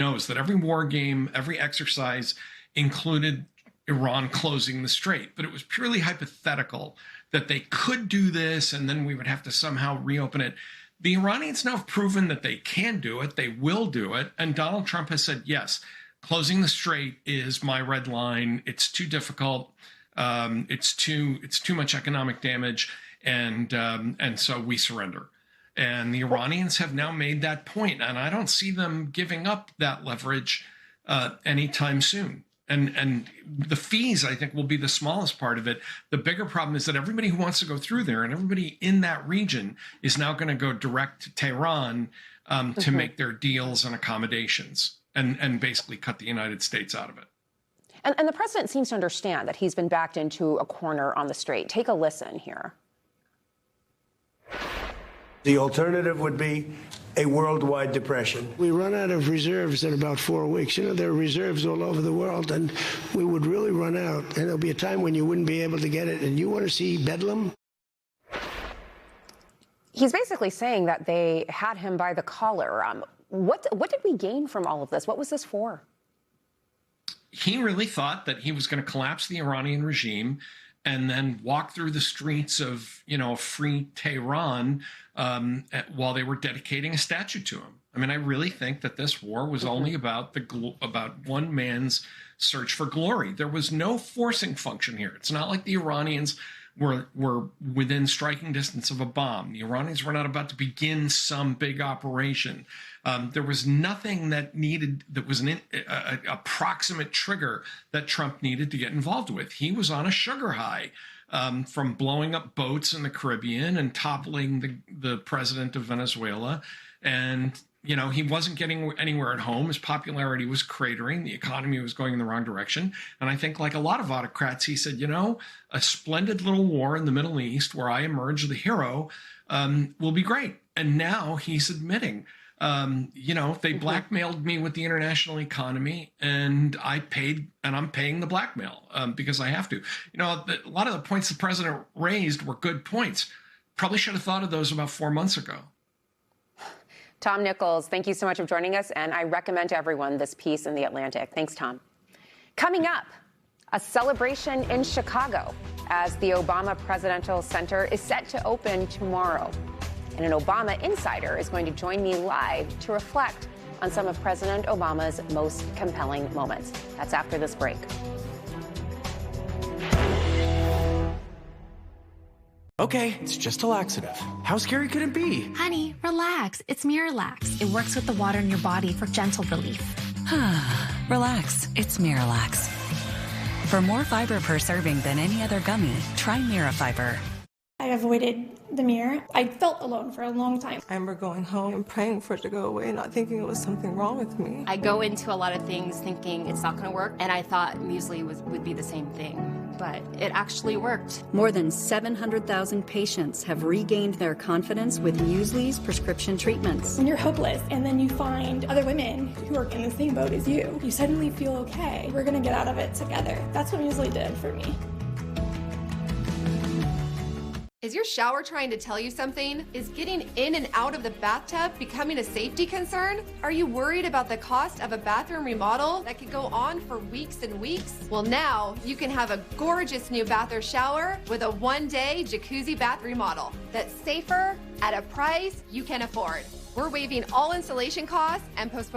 knows that every war game, every exercise included Iran closing the strait, but it was purely hypothetical that they could do this and then we would have to somehow reopen it. The Iranians now have proven that they can do it, they will do it, and Donald Trump has said, yes, closing the strait is my red line. It's too difficult. It's too much economic damage, and so we surrender. And the Iranians have now made that point, and I don't see them giving up that leverage anytime soon. And the fees, I think, will be the smallest part of it. The bigger problem is that everybody who wants to go through there and everybody in that region is now going to go direct to Tehran to make their deals and accommodations and basically cut the United States out of it. And the president seems to understand that he's been backed into a corner on the strait. Take a listen here. The alternative would be a worldwide depression. We run out of reserves in about 4 weeks. You know, there are reserves all over the world, and we would really run out. And there'll be a time when you wouldn't be able to get it. And you want to see bedlam? He's basically saying that they had him by the collar. What did we gain from all of this? What was this for? He really thought that he was going to collapse the Iranian regime and then walk through the streets of, free Tehran while they were dedicating a statue to him. I mean, I really think that this war was only about about one man's search for glory. There was no forcing function here. It's not like the Iranians were within striking distance of a bomb. The Iranians were not about to begin some big operation. There was nothing that was a proximate trigger that Trump needed to get involved with. He was on a sugar high from blowing up boats in the Caribbean and toppling the president of Venezuela. And, he wasn't getting anywhere at home. His popularity was cratering. The economy was going in the wrong direction. And I think, like a lot of autocrats, he said, a splendid little war in the Middle East where I emerge the hero will be great. And now he's admitting, they blackmailed me with the international economy, and I'm paying the blackmail because I have to. A lot of the points the president raised were good points. Probably should have thought of those about 4 months ago. Tom Nichols, thank you so much for joining us, and I recommend to everyone this piece in The Atlantic. Thanks, Tom. Coming up, a celebration in Chicago as the Obama Presidential Center is set to open tomorrow. And an Obama insider is going to join me live to reflect on some of President Obama's most compelling moments. That's after this break. Okay, it's just a laxative. How scary could it be? Honey, relax. It's Miralax. It works with the water in your body for gentle relief. Relax. It's Miralax. For more fiber per serving than any other gummy, try Mirafiber. I avoided the mirror. I felt alone for a long time. I remember going home and praying for it to go away, not thinking it was something wrong with me. I go into a lot of things thinking it's not going to work, and I thought muesli would be the same thing. But it actually worked. More than 700,000 patients have regained their confidence with Muesli's prescription treatments. When you're hopeless and then you find other women who are in the same boat as you suddenly feel okay. We're gonna get out of it together. That's what Muesli did for me. Is your shower trying to tell you something? Is getting in and out of the bathtub becoming a safety concern? Are you worried about the cost of a bathroom remodel that could go on for weeks and weeks? Well, now you can have a gorgeous new bath or shower with a one-day jacuzzi bath remodel that's safer at a price you can afford. We're waiving all installation costs and postponing